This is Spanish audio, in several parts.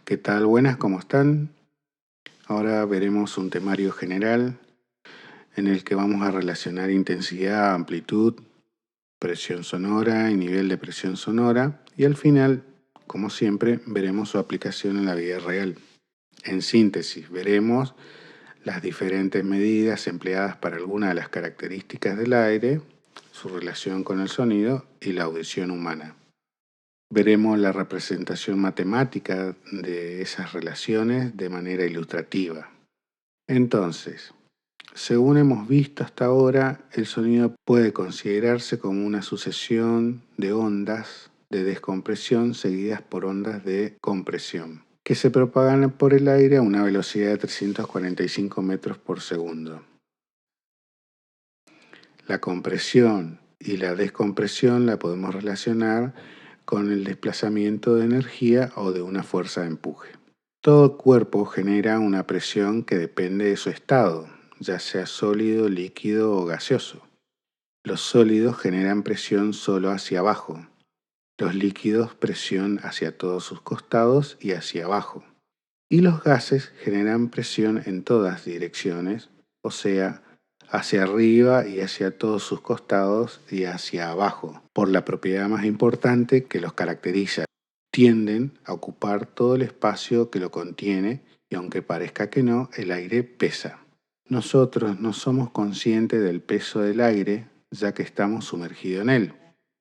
¿Qué tal? Buenas, ¿cómo están? Ahora veremos un temario general en el que vamos a relacionar intensidad, amplitud, presión sonora y nivel de presión sonora y al final, como siempre, veremos su aplicación en la vida real. En síntesis, veremos las diferentes medidas empleadas para algunas de las características del aire, su relación con el sonido y la audición humana. Veremos la representación matemática de esas relaciones de manera ilustrativa. Entonces, según hemos visto hasta ahora, el sonido puede considerarse como una sucesión de ondas de descompresión seguidas por ondas de compresión, que se propagan por el aire a una velocidad de 345 metros por segundo. La compresión y la descompresión la podemos relacionar con el desplazamiento de energía o de una fuerza de empuje. Todo cuerpo genera una presión que depende de su estado, ya sea sólido, líquido o gaseoso. Los sólidos generan presión solo hacia abajo, los líquidos presión hacia todos sus costados y hacia abajo, y los gases generan presión en todas direcciones, o sea, hacia arriba y hacia todos sus costados y hacia abajo, por la propiedad más importante que los caracteriza. Tienden a ocupar todo el espacio que lo contiene y aunque parezca que no, el aire pesa. Nosotros no somos conscientes del peso del aire ya que estamos sumergidos en él.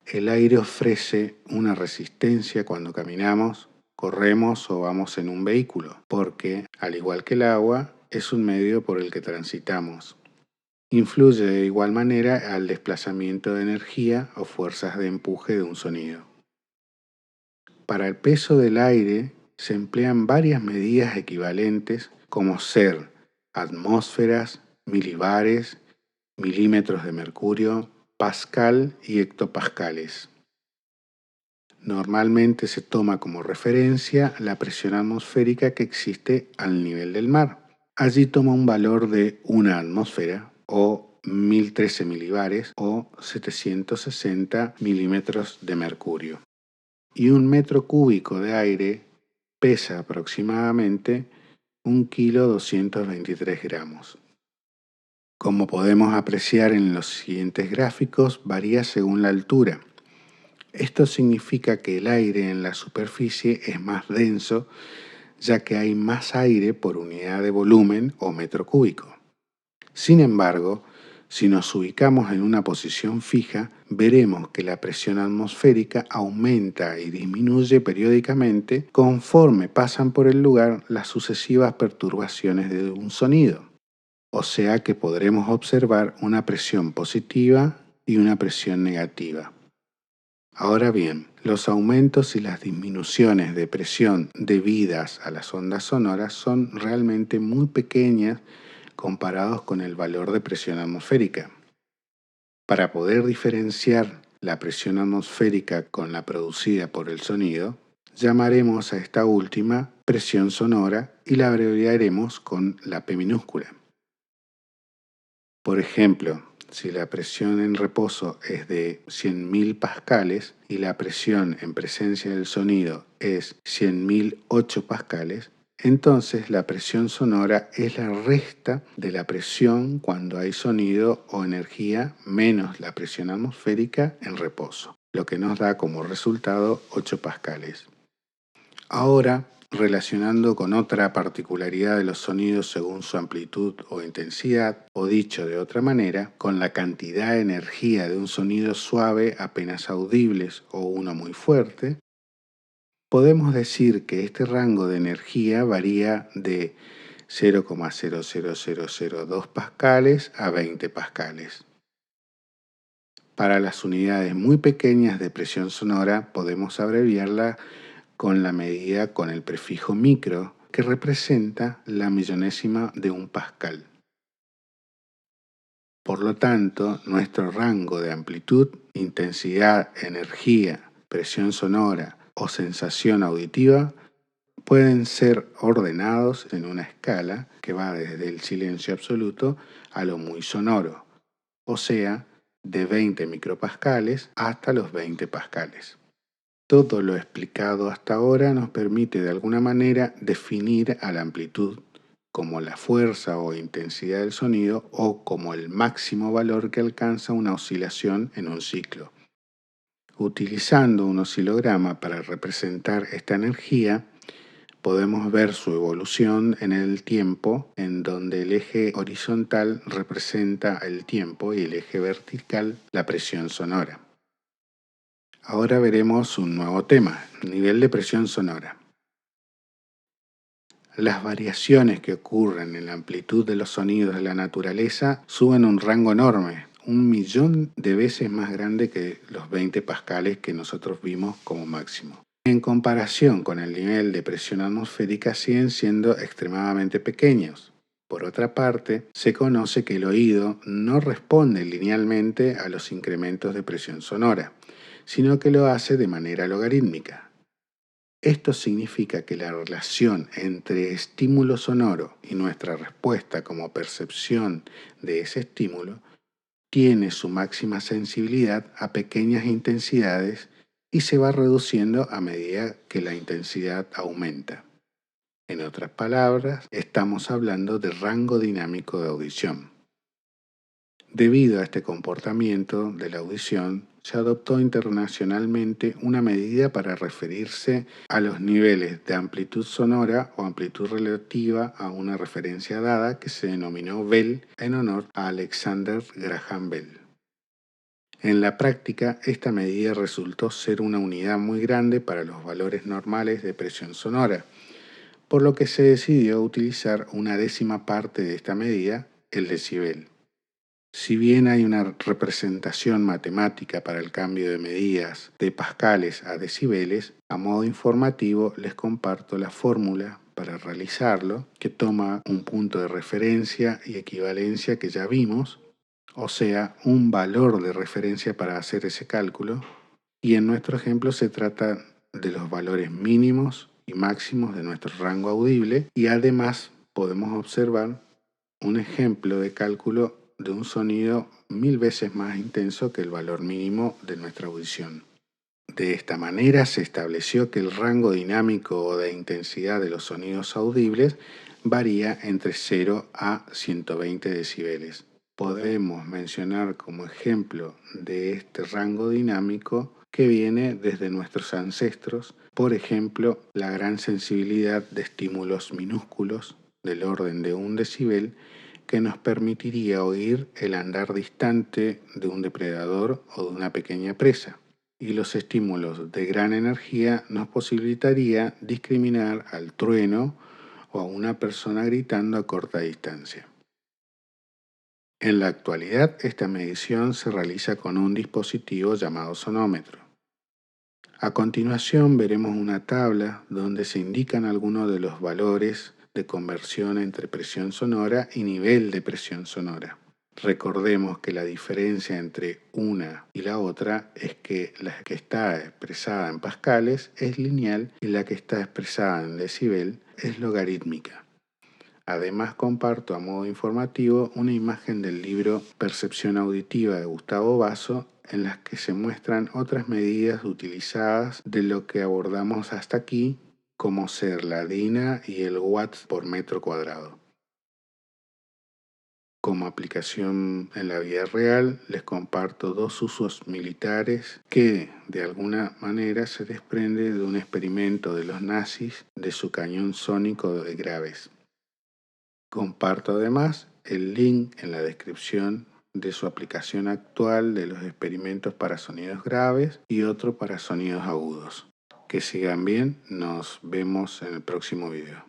El aire ofrece una resistencia cuando caminamos, corremos o vamos en un vehículo, porque, al igual que el agua, es un medio por el que transitamos. Influye de igual manera al desplazamiento de energía o fuerzas de empuje de un sonido. Para el peso del aire se emplean varias medidas equivalentes como ser atmósferas, milibares, milímetros de mercurio, pascal y hectopascales. Normalmente se toma como referencia la presión atmosférica que existe al nivel del mar. Allí toma un valor de una atmósfera o 1013 milibares o 760 milímetros de mercurio. Y un metro cúbico de aire pesa aproximadamente 1,223 gramos. Como podemos apreciar en los siguientes gráficos, varía según la altura. Esto significa que el aire en la superficie es más denso, ya que hay más aire por unidad de volumen o metro cúbico. Sin embargo, si nos ubicamos en una posición fija, veremos que la presión atmosférica aumenta y disminuye periódicamente conforme pasan por el lugar las sucesivas perturbaciones de un sonido. O sea que podremos observar una presión positiva y una presión negativa. Ahora bien, los aumentos y las disminuciones de presión debidas a las ondas sonoras son realmente muy pequeñas comparados con el valor de presión atmosférica. Para poder diferenciar la presión atmosférica con la producida por el sonido, llamaremos a esta última presión sonora y la abreviaremos con la P minúscula. Por ejemplo, si la presión en reposo es de 100.000 pascales y la presión en presencia del sonido es 100.008 pascales, entonces la presión sonora es la resta de la presión cuando hay sonido o energía menos la presión atmosférica en reposo, lo que nos da como resultado 8 pascales. Ahora, relacionando con otra particularidad de los sonidos según su amplitud o intensidad, o dicho de otra manera, con la cantidad de energía de un sonido suave apenas audibles o uno muy fuerte, podemos decir que este rango de energía varía de 0,00002 pascales a 20 pascales. Para las unidades muy pequeñas de presión sonora podemos abreviarla con la medida con el prefijo micro, que representa la millonésima de un pascal. Por lo tanto, nuestro rango de amplitud, intensidad, energía, presión sonora o sensación auditiva pueden ser ordenados en una escala que va desde el silencio absoluto a lo muy sonoro, o sea, de 20 micropascales hasta los 20 pascales. Todo lo explicado hasta ahora nos permite de alguna manera definir a la amplitud como la fuerza o intensidad del sonido o como el máximo valor que alcanza una oscilación en un ciclo. Utilizando un oscilograma para representar esta energía, podemos ver su evolución en el tiempo, en donde el eje horizontal representa el tiempo y el eje vertical la presión sonora. Ahora veremos un nuevo tema, nivel de presión sonora. Las variaciones que ocurren en la amplitud de los sonidos de la naturaleza suben un rango enorme, 1.000.000 de veces más grande que los 20 pascales que nosotros vimos como máximo. En comparación con el nivel de presión atmosférica siguen siendo extremadamente pequeños. Por otra parte, se conoce que el oído no responde linealmente a los incrementos de presión sonora, sino que lo hace de manera logarítmica. Esto significa que la relación entre estímulo sonoro y nuestra respuesta como percepción de ese estímulo tiene su máxima sensibilidad a pequeñas intensidades y se va reduciendo a medida que la intensidad aumenta. En otras palabras, estamos hablando de rango dinámico de audición. Debido a este comportamiento de la audición, se adoptó internacionalmente una medida para referirse a los niveles de amplitud sonora o amplitud relativa a una referencia dada que se denominó Bell en honor a Alexander Graham Bell. En la práctica, esta medida resultó ser una unidad muy grande para los valores normales de presión sonora, por lo que se decidió utilizar una décima parte de esta medida, el decibel. Si bien hay una representación matemática para el cambio de medidas de pascales a decibeles, a modo informativo les comparto la fórmula para realizarlo, que toma un punto de referencia y equivalencia que ya vimos, o sea, un valor de referencia para hacer ese cálculo, y en nuestro ejemplo se trata de los valores mínimos y máximos de nuestro rango audible, y además podemos observar un ejemplo de cálculo de un sonido 1000 veces más intenso que el valor mínimo de nuestra audición. De esta manera se estableció que el rango dinámico o de intensidad de los sonidos audibles varía entre 0 a 120 decibeles. Podemos mencionar como ejemplo de este rango dinámico que viene desde nuestros ancestros, por ejemplo, la gran sensibilidad de estímulos minúsculos del orden de 1 decibel que nos permitiría oír el andar distante de un depredador o de una pequeña presa. Y los estímulos de gran energía nos posibilitaría discriminar al trueno o a una persona gritando a corta distancia. En la actualidad, esta medición se realiza con un dispositivo llamado sonómetro. A continuación veremos una tabla donde se indican algunos de los valores de conversión entre presión sonora y nivel de presión sonora. Recordemos que la diferencia entre una y la otra es que la que está expresada en pascales es lineal y la que está expresada en decibel es logarítmica. Además comparto a modo informativo una imagen del libro Percepción Auditiva de Gustavo Basso en las que se muestran otras medidas utilizadas de lo que abordamos hasta aquí, como ser la DINA y el watts por metro cuadrado. Como aplicación en la vida real, les comparto dos usos militares que, de alguna manera, se desprende de un experimento de los nazis de su cañón sónico de graves. Comparto además el link en la descripción de su aplicación actual de los experimentos para sonidos graves y otro para sonidos agudos. Que sigan bien, nos vemos en el próximo video.